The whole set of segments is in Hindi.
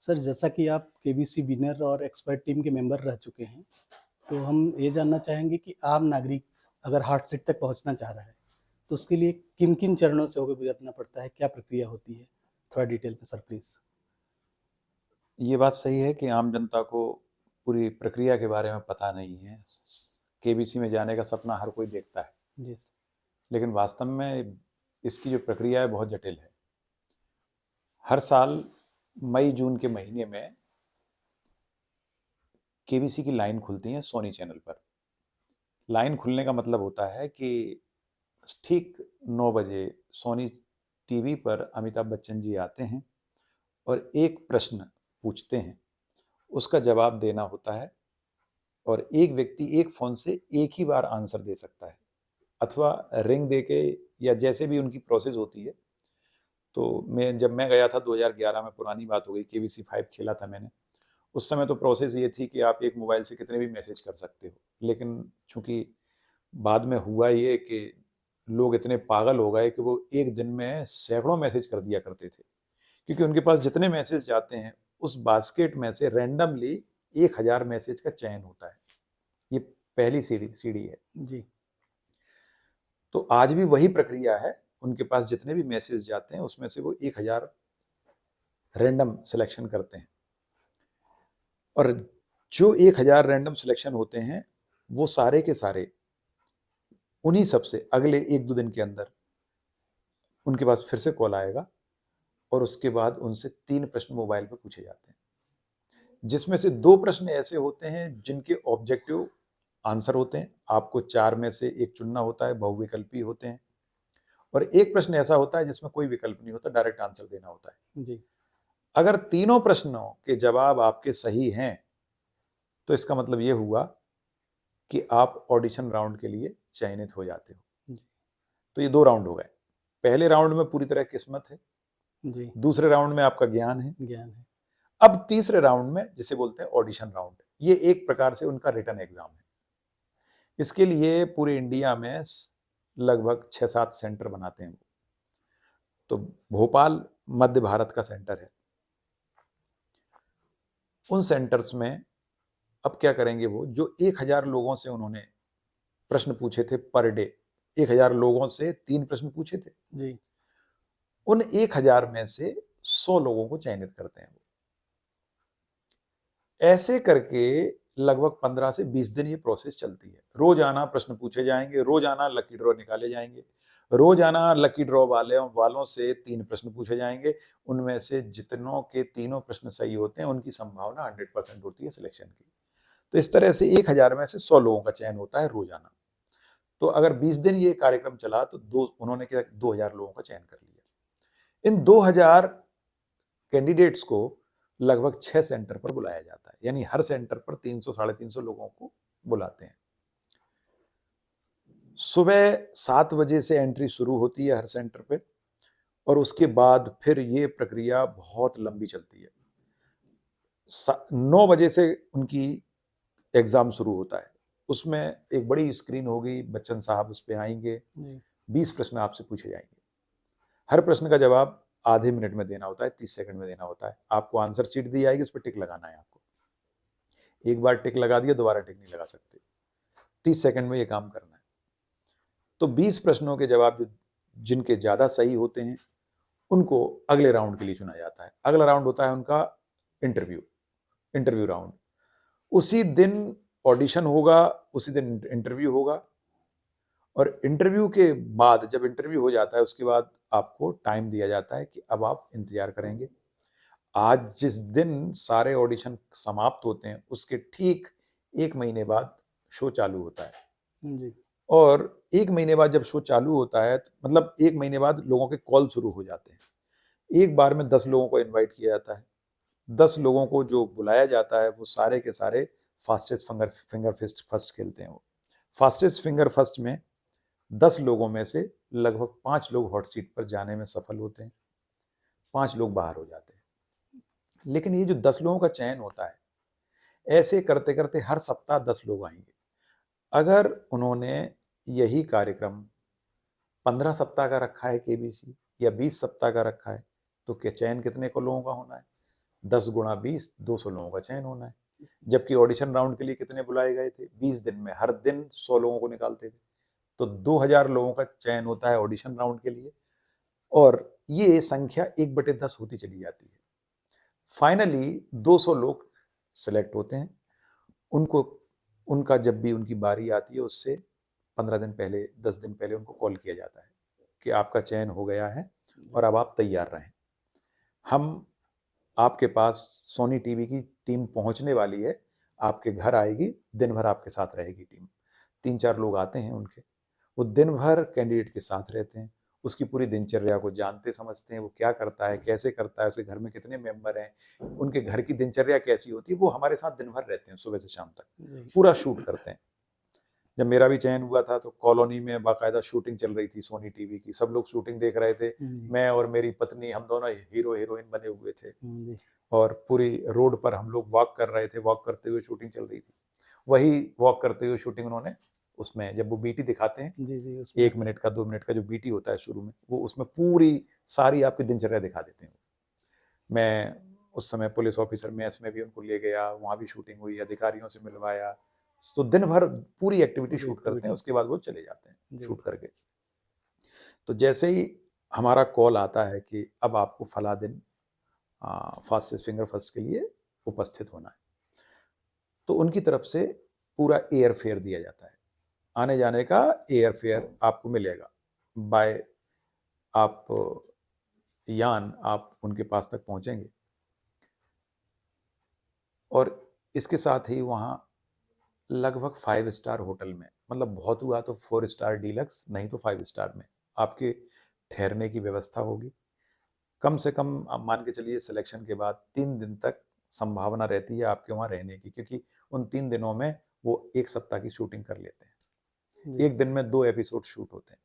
सर, जैसा कि आप केबीसी विनर और एक्सपर्ट टीम के मेंबर रह चुके हैं, तो हम ये जानना चाहेंगे कि आम नागरिक अगर हॉट सीट तक पहुँचना चाह रहा है, तो उसके लिए किन-किन चरणों से होकर गुज़रना पड़ता है? क्या प्रक्रिया होती है? थोड़ा डिटेल में सर प्लीज़। ये बात सही है कि आम जनता को पूरी प्रक्रिया के बारे में पता नहीं है। केबीसी में जाने का सपना हर कोई देखता है, जी सर। लेकिन वास्तव में इसकी जो प्रक्रिया है बहुत जटिल है। हर साल मई-जून के महीने में केबीसी की लाइन खुलती है सोनी चैनल पर। लाइन खुलने का मतलब होता है कि ठीक 9 बजे सोनी टीवी पर अमिताभ बच्चन जी आते हैं और एक प्रश्न पूछते हैं, उसका जवाब देना होता है और एक व्यक्ति एक फ़ोन से एक ही बार आंसर दे सकता है अथवा रिंग देके या जैसे भी उनकी प्रोसेस होती है। तो जब मैं गया था 2011 में, पुरानी बात हो गई, केबीसी 5 खेला था मैंने। उस समय तो प्रोसेस ये थी कि आप एक मोबाइल से कितने भी मैसेज कर सकते हो। लेकिन चूँकि बाद में हुआ ये कि लोग इतने पागल हो गए कि वो एक दिन में सैकड़ों मैसेज कर दिया करते थे। क्योंकि उनके पास जितने मैसेज जाते हैं, उस बास्केट में से रैंडमली 1000 मैसेज का चयन होता है। ये पहली सीढ़ी है। जी। तो आज भी वही प्रक्रिया है। उनके पास जितने भी मैसेज जाते हैं उसमें से वो 1000 रैंडम सिलेक्शन करते हैं और जो 1000 रैंडम सिलेक्शन होते हैं वो सारे के सारे उन्हीं सब से अगले 1-2 दिन के अंदर उनके पास फिर से कॉल आएगा और उसके बाद उनसे 3 प्रश्न मोबाइल पे पूछे जाते हैं, जिसमें से 2 प्रश्न ऐसे होते हैं जिनके ऑब्जेक्टिव आंसर होते हैं। आपको 4 में से 1 चुनना होता है, बहुविकल्पी होते हैं। और एक प्रश्न ऐसा होता है जिसमें कोई विकल्प नहीं होता, डायरेक्ट आंसर देना होता है। जी। अगर तीनों प्रश्नों के जवाब आपके सही हैं, तो इसका मतलब ये हुआ कि आप ऑडिशन राउंड के लिए चयनित हो जाते हो। जी। तो ये 2 राउंड हो गए। पहले राउंड में पूरी तरह किस्मत है, जी। दूसरे राउंड में आपका ज्ञान है, ज्ञान है। अब तीसरे राउंड में जिसे बोलते हैं ऑडिशन राउंड, ये एक प्रकार से उनका रिटन एग्जाम है। इसके लिए पूरे इंडिया में लगभग 6-7 सेंटर बनाते हैं। तो भोपाल मध्य भारत का सेंटर है। उन सेंटर्स में अब क्या करेंगे, वो जो 1000 लोगों से उन्होंने प्रश्न पूछे थे पर डे, 1000 लोगों से 3 प्रश्न पूछे थे, जी। उन 1000 में से 100 लोगों को चयनित करते हैं। ऐसे करके लगभग 15 से 20 दिन ये प्रोसेस चलती है। रोजाना प्रश्न पूछे जाएंगे, रोजाना लकी ड्रॉ निकाले जाएंगे, रोजाना लकी ड्रॉ वालों से 3 प्रश्न पूछे जाएंगे। उनमें से जितनों के तीनों प्रश्न सही होते हैं उनकी संभावना 100% होती है सिलेक्शन की। तो इस तरह से 1000 में से 100 लोगों का चयन होता है रोजाना। तो अगर 20 दिन ये कार्यक्रम चला तो उन्होंने क्या 2000 लोगों का चयन कर लिया। इन 2000 कैंडिडेट्स को लगभग 6 सेंटर पर बुलाया जाता है, यानी हर सेंटर पर 300 साढ़े 300 लोगों को बुलाते हैं। सुबह 7 बजे से एंट्री शुरू होती है हर सेंटर पे और उसके बाद फिर ये प्रक्रिया बहुत लंबी चलती है। 9 बजे से उनकी एग्जाम शुरू होता है। उसमें एक बड़ी स्क्रीन होगी, बच्चन साहब उस पे आएंगे, जी। 20 प्रश्न आपसे पूछे जाएंगे। हर प्रश्न का जवाब आधे मिनट में देना होता है, 30 सेकंड में देना होता है। आपको आंसर शीट दी जाएगी, उस पर टिक लगाना है आपको। एक बार टिक लगा दिया, दोबारा टिक नहीं लगा सकते। 30 सेकंड में ये काम करना है। तो 20 प्रश्नों के जवाब जिनके ज्यादा सही होते हैं उनको अगले राउंड के लिए चुना जाता है। अगला राउंड होता है उनका इंटरव्यू इंटरव्यू राउंड। उसी दिन ऑडिशन होगा, उसी दिन इंटरव्यू होगा और इंटरव्यू के बाद जब इंटरव्यू हो जाता है उसके बाद आपको टाइम दिया जाता है कि अब आप इंतजार करेंगे। आज जिस दिन सारे ऑडिशन समाप्त होते हैं उसके ठीक 1 महीने बाद शो चालू होता है। जी। और 1 महीने बाद जब शो चालू होता है, मतलब 1 महीने बाद लोगों के कॉल शुरू हो जाते हैं। एक बार में 10 लोगों को इनवाइट किया जाता है। 10 लोगों को जो बुलाया जाता है वो सारे के सारे फास्टेस्ट फिंगर फिस्ट फर्स्ट खेलते हैं। वो फास्टेस्ट फिंगर फर्स्ट में 10 लोगों में से लगभग 5 लोग हॉट सीट पर जाने में सफल होते हैं, 5 लोग बाहर हो जाते हैं। लेकिन ये जो 10 लोगों का चयन होता है, ऐसे करते करते हर सप्ताह 10 लोग आएंगे। अगर उन्होंने यही कार्यक्रम 15 सप्ताह का रखा है केबीसी या 20 सप्ताह का रखा है, तो क्या चयन कितने को लोगों का होना है? 10 गुणा 20, 200 लोगों का चयन होना है। जबकि ऑडिशन राउंड के लिए कितने बुलाए गए थे? 20 दिन में हर दिन 100 लोगों को निकालते थे। तो 2000 लोगों का चयन होता है ऑडिशन राउंड के लिए, और ये संख्या 1/10 होती चली जाती है। फाइनली 200 लोग सेलेक्ट होते हैं। उनको उनका जब भी उनकी बारी आती है, उससे 15 दिन पहले, 10 दिन पहले उनको कॉल किया जाता है कि आपका चयन हो गया है और अब आप तैयार रहें। हम आपके पास सोनी टीवी की टीम पहुंचने वाली है, आपके घर आएगी, दिन भर आपके साथ रहेगी टीम। 3-4 लोग आते हैं उनके, वो दिन भर कैंडिडेट के साथ रहते हैं, उसकी पूरी दिनचर्या को जानते समझते हैं, वो क्या करता है, कैसे करता है, उसके घर में कितने मेंबर हैं, उनके घर की दिनचर्या कैसी होती है, वो हमारे साथ दिन भर रहते हैं, सुबह से शाम तक पूरा शूट करते हैं। जब मेरा भी चयन हुआ था तो कॉलोनी में बाकायदा शूटिंग चल रही थी सोनी टीवी की, सब लोग शूटिंग देख रहे थे। मैं और मेरी पत्नी, हम दोनों हीरो हीरोइन बने हुए थे, और पूरी रोड पर हम लोग वॉक कर रहे थे, वॉक करते हुए शूटिंग चल रही थी। वही वॉक करते हुए शूटिंग उन्होंने, उसमें जब वो बीटी दिखाते हैं, जी जी 1 मिनट का 2 मिनट का जो बीटी होता है शुरू में, वो उसमें पूरी सारी आपकी दिनचर्या दिखा देते हैं। मैं उस समय पुलिस ऑफिसर मेस में भी उनको ले गया, वहाँ भी शूटिंग हुई, अधिकारियों से मिलवाया। तो दिन भर पूरी एक्टिविटी शूट करते हैं, उसके बाद वो चले जाते हैं शूट करके। तो जैसे ही हमारा कॉल आता है कि अब आपको फला दिन फास्टेस्ट फिंगर फर्स्ट के लिए उपस्थित होना है, तो उनकी तरफ से पूरा एयर फेयर दिया जाता है। आने जाने का एयर फेयर आपको मिलेगा बाय, आप यान आप उनके पास तक पहुंचेंगे, और इसके साथ ही वहाँ लगभग 5 स्टार होटल में, मतलब बहुत हुआ तो 4 स्टार डीलक्स, नहीं तो 5 स्टार में आपके ठहरने की व्यवस्था होगी। कम से कम आप मान के चलिए सिलेक्शन के बाद 3 दिन तक संभावना रहती है आपके वहाँ रहने की, क्योंकि उन 3 दिनों में वो 1 सप्ताह की शूटिंग कर लेते हैं। एक दिन में 2 एपिसोड शूट होते हैं।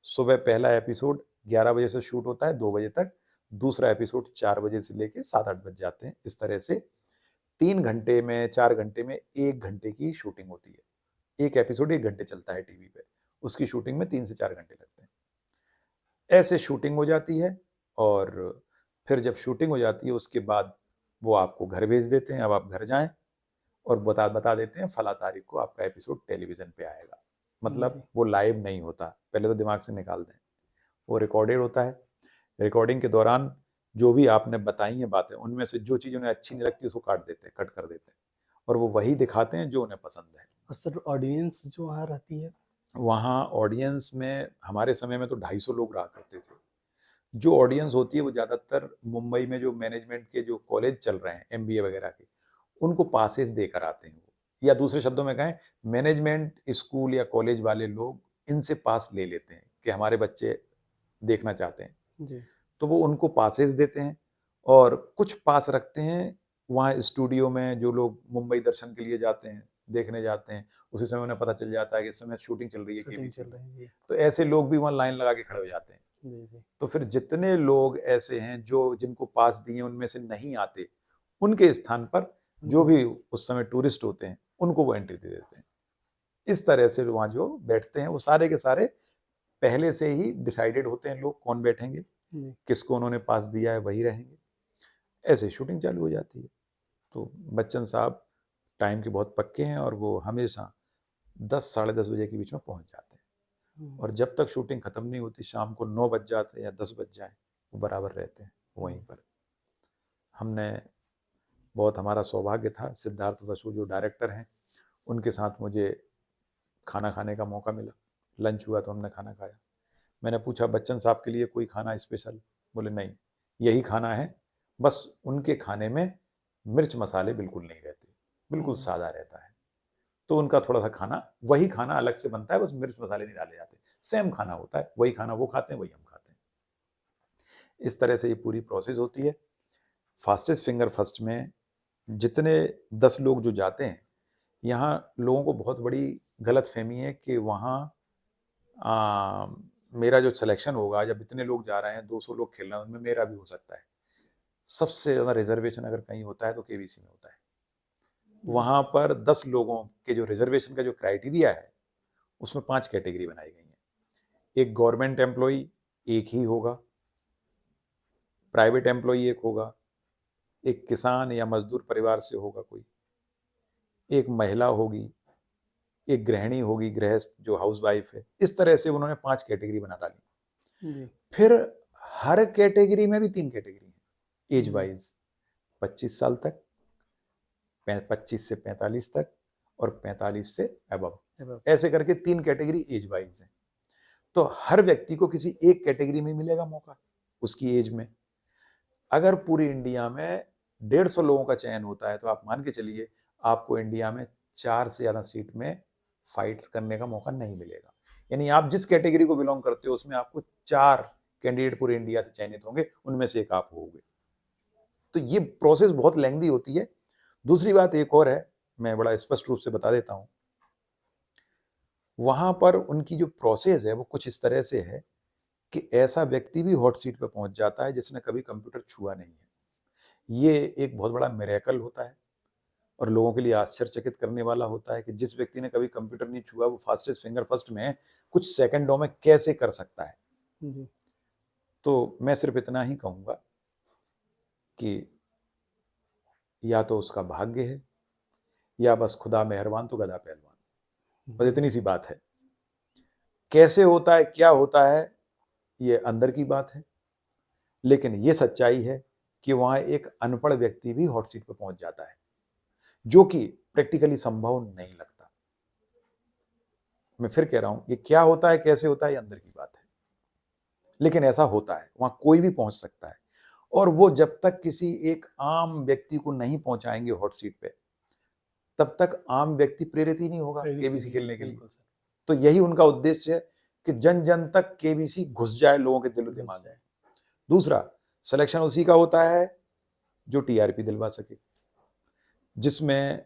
सुबह पहला एपिसोड 11 बजे से शूट होता है 2 बजे तक, दूसरा एपिसोड 4 बजे से लेके 7-8 बज जाते हैं। इस तरह से 3 घंटे में, 4 घंटे में 1 घंटे की शूटिंग होती है। एक एपिसोड 1 घंटे चलता है टीवी पे, उसकी शूटिंग में 3 से 4 घंटे लगते हैं। ऐसे शूटिंग हो जाती है, और फिर जब शूटिंग हो जाती है उसके बाद वो आपको घर भेज देते हैं, अब आप घर जाएं, और बता देते हैं फला तारीख को आपका एपिसोड टेलीविजन पे आएगा। मतलब वो लाइव नहीं होता, पहले तो दिमाग से निकाल दें, वो रिकॉर्डेड होता है। रिकॉर्डिंग के दौरान जो भी आपने बताई हैं बातें, उनमें से जो चीज़ उन्हें अच्छी नहीं लगती उसको काट देते हैं, कट कर देते हैं, और वो वही दिखाते हैं जो उन्हें पसंद है। और सर ऑडियंस जो वहाँ रहती है? वहाँ ऑडियंस में हमारे समय में तो 250 लोग रहा करते थे। जो ऑडियंस होती है वो ज़्यादातर मुंबई में जो मैनेजमेंट के जो कॉलेज चल रहे हैं, एमबीए वगैरह के, उनको पासेस देकर आते हैं वो, या दूसरे शब्दों में कहें, मैनेजमेंट स्कूल या कॉलेज वाले लोग इनसे पास ले लेते हैं कि हमारे बच्चे देखना चाहते हैं, जी तो वो उनको पासेस देते हैं। और कुछ पास रखते हैं वहाँ स्टूडियो में, जो लोग मुंबई दर्शन के लिए जाते हैं, देखने जाते हैं, उसी समय उन्हें पता चल जाता है कि इस समय शूटिंग चल रही है शूटिंग केबीसी चल में, रही है। तो ऐसे लोग भी वहाँ लाइन लगा के खड़े हो जाते हैं। जी जी तो फिर जितने लोग ऐसे हैं जो जिनको पास दिए उनमें से नहीं आते, उनके स्थान पर जो भी उस समय टूरिस्ट होते हैं उनको वो एंट्री दे देते हैं। इस तरह से वहाँ जो बैठते हैं वो सारे के सारे पहले से ही डिसाइडेड होते हैं, लोग कौन बैठेंगे, जी किसको उन्होंने पास दिया है वही रहेंगे। ऐसे शूटिंग चालू हो जाती है। तो बच्चन साहब टाइम के बहुत पक्के हैं, और वो हमेशा 10 साढ़े 10 बजे के बीच में पहुंच जाते हैं, और जब तक शूटिंग खत्म नहीं होती, शाम को 9 बज जाते या 10 बज जाए, वो बराबर रहते हैं वहीं पर। हमने बहुत, हमारा सौभाग्य था, सिद्धार्थ बसु जो डायरेक्टर हैं उनके साथ मुझे खाना खाने का मौका मिला। लंच हुआ तो हमने खाना खाया। मैंने पूछा बच्चन साहब के लिए कोई खाना स्पेशल? बोले नहीं, यही खाना है, बस उनके खाने में मिर्च मसाले बिल्कुल नहीं रहते, बिल्कुल सादा रहता है। तो उनका थोड़ा सा खाना, वही खाना अलग से बनता है, बस मिर्च मसाले नहीं डाले जाते, सेम खाना होता है, वही खाना वो खाते हैं, वही हम खाते हैं। इस तरह से ये पूरी प्रोसेस होती है। फास्टेस्ट फिंगर फर्स्ट में जितने 10 लोग जो जाते हैं, यहाँ लोगों को बहुत बड़ी गलत फहमी है कि वहाँ मेरा जो सिलेक्शन होगा, जब इतने लोग जा रहे हैं, 200 लोग खेल रहे हैं, उनमें मेरा भी हो सकता है। सबसे ज़्यादा रिजर्वेशन अगर कहीं होता है तो केबीसी में होता है। वहाँ पर 10 लोगों के जो रिजर्वेशन का जो क्राइटेरिया है, उसमें 5 कैटेगरी बनाई गई हैं। एक गवर्नमेंट एम्प्लॉई एक ही होगा, प्राइवेट एम्प्लॉई एक होगा, एक किसान या मजदूर परिवार से होगा कोई, एक महिला होगी, एक गृहिणी होगी, गृहस्थ जो हाउसवाइफ है। इस तरह से उन्होंने 5 कैटेगरी बना डाली। जी। फिर हर कैटेगरी में भी 3 कैटेगरी हैं एज जी। वाइज, 25 साल तक, 25 से 45 तक और 45 से अबव, अब ऐसे करके 3 कैटेगरी एज वाइज हैं। तो हर व्यक्ति को किसी एक कैटेगरी में मिलेगा मौका उसकी एज में। अगर पूरी इंडिया में 150 लोगों का चयन होता है तो आप मान के चलिए आपको इंडिया में 4 से ज्यादा सीट में फाइट करने का मौका नहीं मिलेगा। यानी आप जिस कैटेगरी को बिलोंग करते हो उसमें आपको 4 कैंडिडेट पूरे इंडिया से चयनित होंगे, उनमें से एक आप होगे। तो ये प्रोसेस बहुत लेंथी होती है। दूसरी बात एक और है, मैं बड़ा स्पष्ट रूप से बता देता हूं। वहां पर उनकी जो प्रोसेस है वो कुछ इस तरह से है कि ऐसा व्यक्ति भी हॉट सीट पर पहुंच जाता है जिसने कभी कंप्यूटर छुआ नहीं है। ये एक बहुत बड़ा मिरेकल होता है और लोगों के लिए आश्चर्यचकित करने वाला होता है कि जिस व्यक्ति ने कभी कंप्यूटर नहीं छुआ वो फास्टेस्ट फिंगर फर्स्ट में कुछ सेकंडों में कैसे कर सकता है। जी। तो मैं सिर्फ इतना ही कहूंगा कि या तो उसका भाग्य है या बस खुदा मेहरबान तो गधा पहलवान, बस इतनी सी बात है। कैसे होता है, क्या होता है, ये अंदर की बात है, लेकिन ये सच्चाई है कि वहां एक अनपढ़ व्यक्ति भी हॉट सीट पर पहुंच जाता है, जो कि प्रैक्टिकली संभव नहीं लगता। मैं फिर कह रहा हूं, ये क्या होता है, कैसे होता है, ये अंदर की बात है, लेकिन ऐसा होता है, वहां कोई भी पहुंच सकता है। और वो जब तक किसी एक आम व्यक्ति को नहीं पहुंचाएंगे हॉट सीट पे, तब तक आम व्यक्ति प्रेरित ही नहीं होगा केबीसी खेलने के लिए। बिल्कुल सर। तो यही उनका उद्देश्य है कि जन जन तक केबीसी घुस जाए लोगों के दिलो दिमाग में। दूसरा, सिलेक्शन उसी का होता है जो टीआरपी दिलवा सके, जिसमें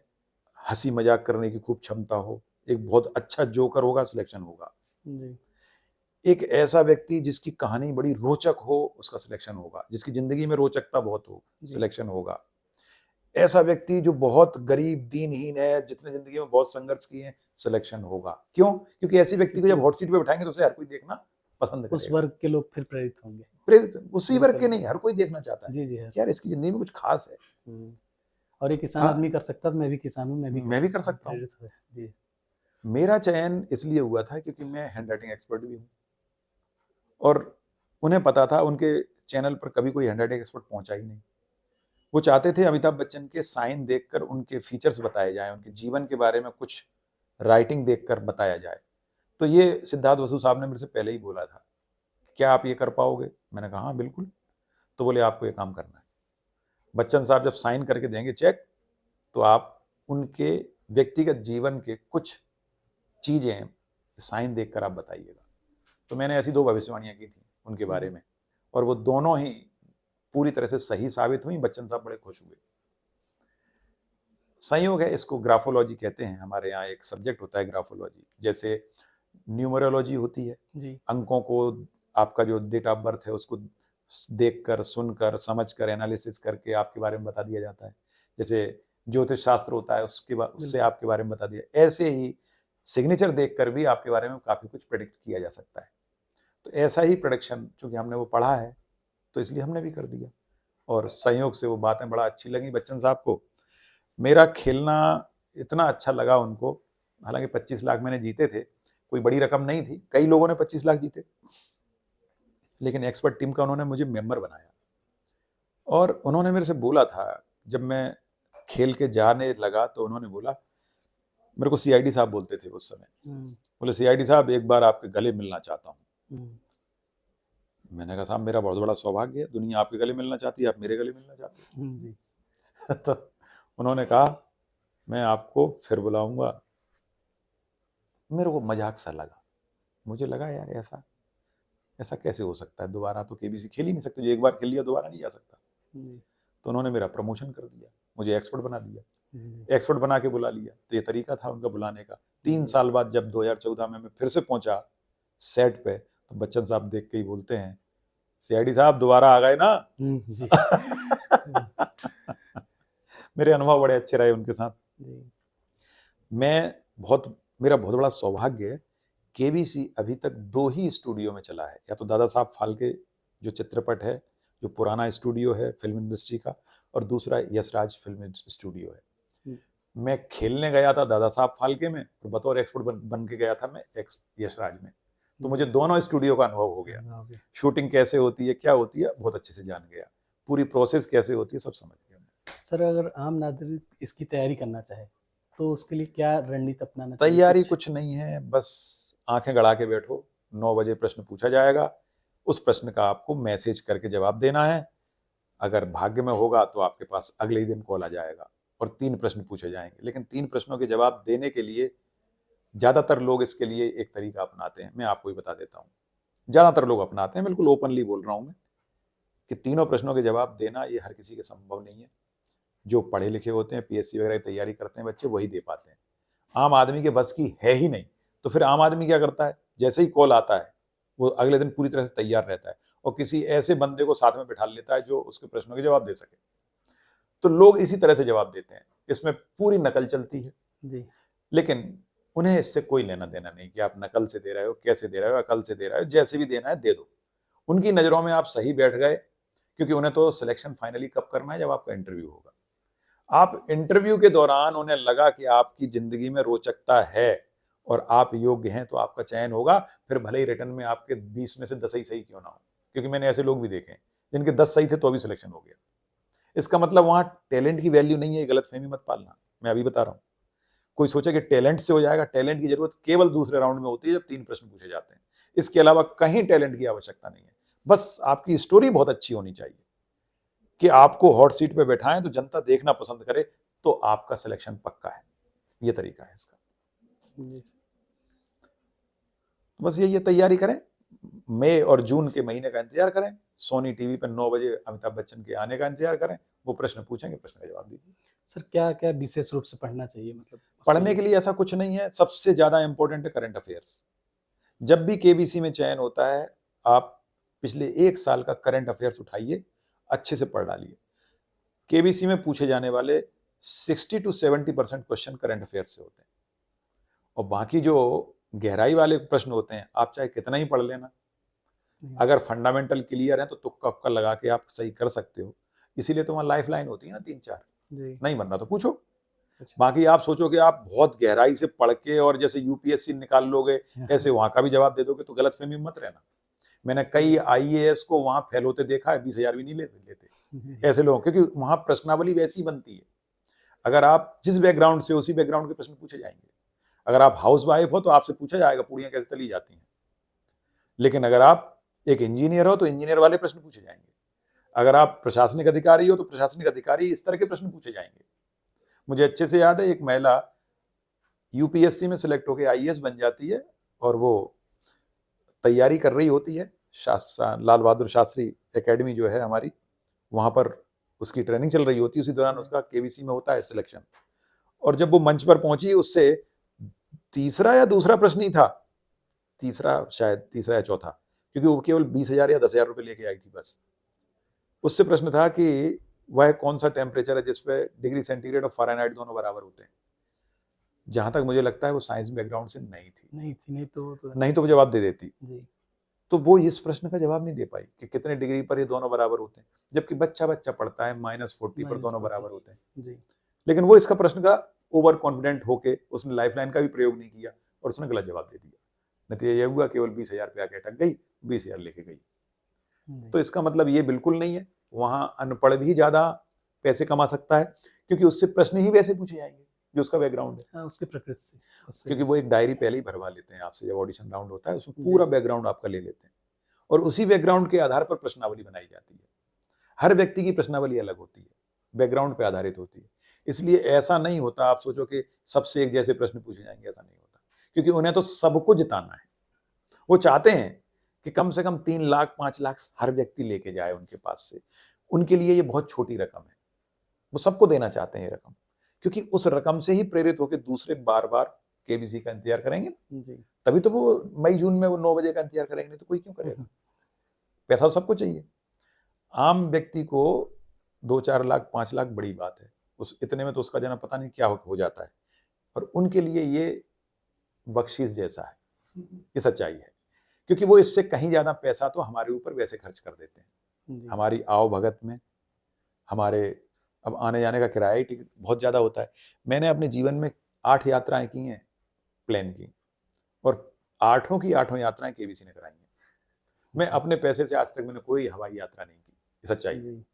हंसी मजाक करने की खूब क्षमता हो, एक बहुत अच्छा जोकर होगा, सिलेक्शन होगा। जी। एक ऐसा व्यक्ति जिसकी कहानी बड़ी रोचक हो, उसका सिलेक्शन होगा। जिसकी जिंदगी में रोचकता बहुत हो, जी। सिलेक्शन होगा। ऐसा व्यक्ति जो बहुत गरीब दीनहीन है, जिसने जिंदगी में बहुत संघर्ष किए हैं, सिलेक्शन होगा। क्यों? क्योंकि ऐसे व्यक्ति को जब हॉट सीट पे बिठाएंगे तो उसे हर कोई देखना पसंद उस करेगा। वर्ग के लोग फिर प्रेरित होंगे। प्रेरित उसी वर्ग के बिल्कुल। नहीं, हर कोई देखना चाहता है जी, जी, है। कि यार इसकी जिंदगी में कुछ खास है। और ये किसान हाँ, आदमी कर सकता है तो मैं भी किसान हूँ, मैं भी कर सकता हूँ। हूँ। प्रेरित हुए। जी। मेरा चयन इसलिए हुआ था क्योंकि मैं हैंड राइटिंग एक्सपर्ट भी हूँ और उन्हें पता था उनके चैनल पर कभी कोई हैंड राइटिंग एक्सपर्ट पहुंचा ही नहीं। वो चाहते थे अमिताभ बच्चन के साइन देखकर उनके फीचर्स बताए जाएं, उनके जीवन के बारे में कुछ राइटिंग देखकर बताया जाए। तो ये सिद्धार्थ बसु साहब ने मेरे से पहले ही बोला था, क्या आप ये कर पाओगे? मैंने कहा हाँ बिल्कुल। तो बोले आपको ये काम करना है, बच्चन साहब जब साइन करके देंगे चेक, तो आप उनके व्यक्तिगत जीवन के कुछ चीजें साइन देखकर आप बताइएगा। तो मैंने ऐसी 2 भविष्यवाणियां की थी उनके बारे में और वो दोनों ही पूरी तरह से सही साबित हुई। बच्चन साहब बड़े खुश हुए। संयोग है, इसको ग्राफोलॉजी कहते हैं। हमारे यहाँ एक सब्जेक्ट होता है ग्राफोलॉजी, जैसे न्यूमरोलॉजी होती है। जी। अंकों को, आपका जो डेट ऑफ बर्थ है उसको देखकर, सुनकर, समझकर, एनालिसिस करके आपके बारे में बता दिया जाता है। जैसे ज्योतिष शास्त्र होता है, उससे आपके बारे में बता दिया। ऐसे ही सिग्नेचर देखकर भी आपके बारे में काफी कुछ प्रेडिक्ट किया जा सकता है। तो ऐसा ही प्रोडक्शन, चूंकि हमने वो पढ़ा है तो इसलिए हमने भी कर दिया और संयोग से वो बातें बड़ा अच्छी लगी बच्चन साहब को। मेरा खेलना इतना अच्छा लगा उनको। हालांकि 25 लाख मैंने जीते थे, कोई बड़ी रकम नहीं थी। कई लोगों ने 25 लाख जीते, लेकिन एक्सपर्ट टीम का उन्होंने मुझे मेंबर बनाया और उन्होंने मेरे से बोला था, जब मैं खेल के जाने लगा तो उन्होंने बोला, मेरे को सीआईडी साहब बोलते थे उस समय, बोले सीआईडी साहब एक बार आपके गले मिलना चाहता हूँ। मैंने कहा साहब मेरा बहुत बड़ा सौभाग्य है, दुनिया आपके गले मिलना चाहती है, आप मेरे गले मिलना चाहते हैं। तो उन्होंने कहा मैं आपको फिर बुलाऊंगा। मेरे को मजाक सा लगा, मुझे लगा यार ऐसा कैसे हो सकता है, दोबारा तो केबीसी खेल ही नहीं सकते, जो एक बार खेल लिया दोबारा नहीं जा सकता। तो उन्होंने मेरा प्रमोशन कर दिया, मुझे एक्सपर्ट बना दिया, एक्सपर्ट बना के बुला लिया। तो ये तरीका था उनका बुलाने का। 3 साल बाद जब 2014 में मैं फिर से पहुंचा सेट पे, तो बच्चन साहब देख के ही बोलते हैं, सीआईडी साहब दोबारा आ गए ना। मेरे अनुभव बड़े अच्छे रहे उनके साथ। मेरा बहुत बड़ा सौभाग्य है, केबीसी अभी तक 2 ही स्टूडियो में चला है। या तो दादा साहब फाल्के जो चित्रपट है जो पुराना स्टूडियो है फिल्म इंडस्ट्री का, और दूसरा यशराज फिल्म स्टूडियो है। मैं खेलने गया था दादा साहब फाल्के में, और बतौर एक्सपर्ट बन के गया था मैं यशराज में। तो मुझे दोनों स्टूडियो का अनुभव हो गया, शूटिंग कैसे होती है, क्या होती है, बहुत अच्छे से जान गया, पूरी प्रोसेस कैसे होती है सब समझ गया। सर, अगर आम नागरिक इसकी तैयारी करना चाहे तो उसके लिए क्या रणनीति अपनाना चाहिए? तैयारी कुछ नहीं है, बस आंखें गड़ा के बैठो, 9 बजे प्रश्न पूछा जाएगा, उस प्रश्न का आपको मैसेज करके जवाब देना है। अगर भाग्य में होगा तो आपके पास अगले ही दिन कॉल आ जाएगा और 3 प्रश्न पूछे जाएंगे। लेकिन 3 प्रश्नों के जवाब देने के लिए ज्यादातर लोग इसके लिए एक तरीका अपनाते हैं, मैं आपको ही बता देता हूँ। ज्यादातर लोग अपनाते हैं, बिल्कुल ओपनली बोल रहा हूं मैं, कि तीनों प्रश्नों के जवाब देना ये हर किसी के संभव नहीं है। जो पढ़े लिखे होते हैं, पीएससी वगैरह की तैयारी करते हैं बच्चे, वही दे पाते हैं। आम आदमी के बस की है ही नहीं। तो फिर आम आदमी क्या करता है, जैसे ही कॉल आता है वो अगले दिन पूरी तरह से तैयार रहता है और किसी ऐसे बंदे को साथ में बिठा लेता है जो उसके प्रश्नों के जवाब दे सके। तो लोग इसी तरह से जवाब देते हैं, इसमें पूरी नकल चलती है जी। लेकिन उन्हें इससे कोई लेना देना नहीं कि आप नकल से दे रहे हो, कैसे दे रहे हो, अकल से दे रहे हो, जैसे भी देना है दे दो। उनकी नजरों में आप सही बैठ गए, क्योंकि उन्हें तो सिलेक्शन फाइनली कब करना है, जब आपका इंटरव्यू होगा। आप इंटरव्यू के दौरान उन्हें लगा कि आपकी जिंदगी में रोचकता है और आप योग्य हैं, तो आपका चयन होगा। फिर भले ही रिटर्न में आपके 20 में से 10 ही सही क्यों ना हो, क्योंकि मैंने ऐसे लोग भी देखे हैं जिनके 10 सही थे तो भी सिलेक्शन हो गया। इसका मतलब वहां टैलेंट की वैल्यू नहीं है, ये गलतफहमी मत पालना, मैं अभी बता रहा हूं। कोई सोचे कि टैलेंट से हो जाएगा, टैलेंट की जरूरत केवल दूसरे राउंड में होती है जब 3 प्रश्न पूछे जाते हैं। इसके अलावा कहीं टैलेंट की आवश्यकता नहीं है, बस आपकी स्टोरी बहुत अच्छी होनी चाहिए कि आपको हॉट सीट पे बैठाएं तो जनता देखना पसंद करे, तो आपका सिलेक्शन पक्का है। ये तरीका है इसका। बस ये तैयारी करें, मई और जून के महीने का इंतजार करें, सोनी टीवी पर 9 बजे अमिताभ बच्चन के आने का इंतजार करें, वो प्रश्न पूछेंगे, प्रश्न का जवाब दीजिए। सर, क्या क्या विशेष रूप से पढ़ना चाहिए? मतलब पढ़ने के लिए ऐसा कुछ नहीं है, सबसे ज्यादा इंपॉर्टेंट है करंट अफेयर्स। जब भी केबीसी में चयन होता है, आप पिछले 1 साल का करंट अफेयर्स उठाइए, अच्छे से पढ़ डालिए। केबीसी में पूछे जाने वाले 60 to 70% क्वेश्चन करंट अफेयर्स से होते हैं, और बाकी जो गहराई वाले प्रश्न होते हैं आप चाहे कितना ही पढ़ लेना, अगर फंडामेंटल क्लियर है तो तुक्का उक्का लगा के आप सही कर सकते हो। इसीलिए तो वहां लाइफ लाइन होती है ना 3-4, नहीं बनना तो पूछो। बाकी आप सोचो कि आप बहुत गहराई से पढ़ के और जैसे यूपीएससी निकाल लोगे, ऐसे वहां का भी जवाब दे दोगे, तो गलतफहमी मत रहना। मैंने कई आईएएस को वहां फेल होते देखा है, 20,000 भी नहीं लेते ऐसे लोग, क्योंकि वहां प्रश्नावली वैसी बनती है। अगर आप जिस बैकग्राउंड से, उसी बैकग्राउंड के प्रश्न पूछे जाएंगे। अगर आप हाउस वाइफ हो तो आपसे पूछा जाएगा पूड़ियां कैसे तली जाती हैं, लेकिन अगर आप एक इंजीनियर हो तो इंजीनियर वाले प्रश्न पूछे जाएंगे। अगर आप प्रशासनिक अधिकारी हो तो प्रशासनिक अधिकारी, इस तरह के प्रश्न पूछे जाएंगे। मुझे अच्छे से याद है, एक महिला यूपीएससी में सिलेक्ट होकर आईएएस बन जाती है और वो तैयारी कर रही होती है, लाल बहादुर शास्त्री एकेडमी जो है हमारी, वहां पर उसकी ट्रेनिंग चल रही होती है। उसी दौरान उसका केबीसी में होता है सिलेक्शन, और जब वो मंच पर पहुंची, उससे तीसरा या दूसरा प्रश्न ही था, शायद तीसरा या चौथा, क्योंकि वो केवल 20,000 या 10,000 रुपए लेके आई थी बस। उससे प्रश्न था कि वह कौन सा टेम्परेचर है जिसपे डिग्री सेंटीग्रेड और फ़ारेनहाइट दोनों बराबर होते हैं। जहां तक मुझे लगता है वो साइंस बैकग्राउंड से नहीं तो वो जवाब दे देती जी। तो वो इस प्रश्न का जवाब नहीं दे पाई कि कितने डिग्री पर ये दोनों बराबर होते हैं, जबकि बच्चा पढ़ता है -40 पर दोनों बराबर होते हैं जी। लेकिन वो इसका प्रश्न का ओवर कॉन्फिडेंट होके उसने लाइफलाइन का भी प्रयोग नहीं किया और उसने गलत जवाब दे दिया। नतीजा यह हुआ केवल 20,000 पे आके अटक गई, 20,000 लेके गई। तो इसका मतलब ये बिल्कुल नहीं है वहां अनपढ़ भी ज्यादा पैसे कमा सकता है, क्योंकि उससे प्रश्न ही वैसे पूछे जाएंगे जो उसका बैकग्राउंड है, उसके प्रकृति से, क्योंकि वो एक डायरी पहले ही भरवा लेते हैं आपसे, जब ऑडिशन राउंड होता है उसमें पूरा बैकग्राउंड आपका ले लेते हैं और उसी बैकग्राउंड के आधार पर प्रश्नावली बनाई जाती है। हर व्यक्ति की प्रश्नावली अलग होती है, बैकग्राउंड पे आधारित होती है। इसलिए ऐसा नहीं होता आप सोचो कि सबसे एक जैसे प्रश्न पूछे जाएंगे, ऐसा नहीं होता, क्योंकि उन्हें तो सबको जिताना है। वो चाहते हैं कि कम से कम 3 लाख 5 लाख हर व्यक्ति लेके जाए उनके पास से। उनके लिए ये बहुत छोटी रकम है, वो सबको देना चाहते हैं ये रकम, क्योंकि उस रकम से ही प्रेरित होकर दूसरे बार बार केबीसी का इंतजार करेंगे जी। तभी तो वो मई जून में वो 9 बजे का इंतजार करेंगे, नहीं तो कोई क्यों करेगा। पैसा तो सबको चाहिए। आम व्यक्ति को 2-4 लाख 5 लाख बड़ी बात है, उस इतने में तो उसका जना पता नहीं क्या हो जाता है, और उनके लिए ये बख्शीश जैसा है, ये सच्चाई है, क्योंकि वो इससे कहीं ज्यादा पैसा तो हमारे ऊपर वैसे खर्च कर देते हैं। जी। हमारी आवभगत में, हमारे अब आने-जाने का किराया ही टिकट बहुत ज़्यादा होता है। मैंने अपने जीवन में 8 यात्राएँ की हैं प्लेन की, और 8 की 8 यात्राएँ केबीसी ने कराई हैं। मैं जी, अपने पैसे से आज तक मैंने कोई हवाई यात्रा नहीं की, ये सच्चाई है। जी।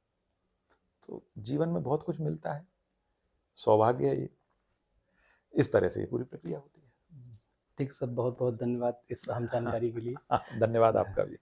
तो जीवन में बहुत कुछ मिलता है, सौभाग्य है ये। इस तरह से ये पूरी प्रक्रिया होती है। ठीक सर, बहुत-बहुत धन्यवाद इस अहम जानकारी के लिए। धन्यवाद आपका भी।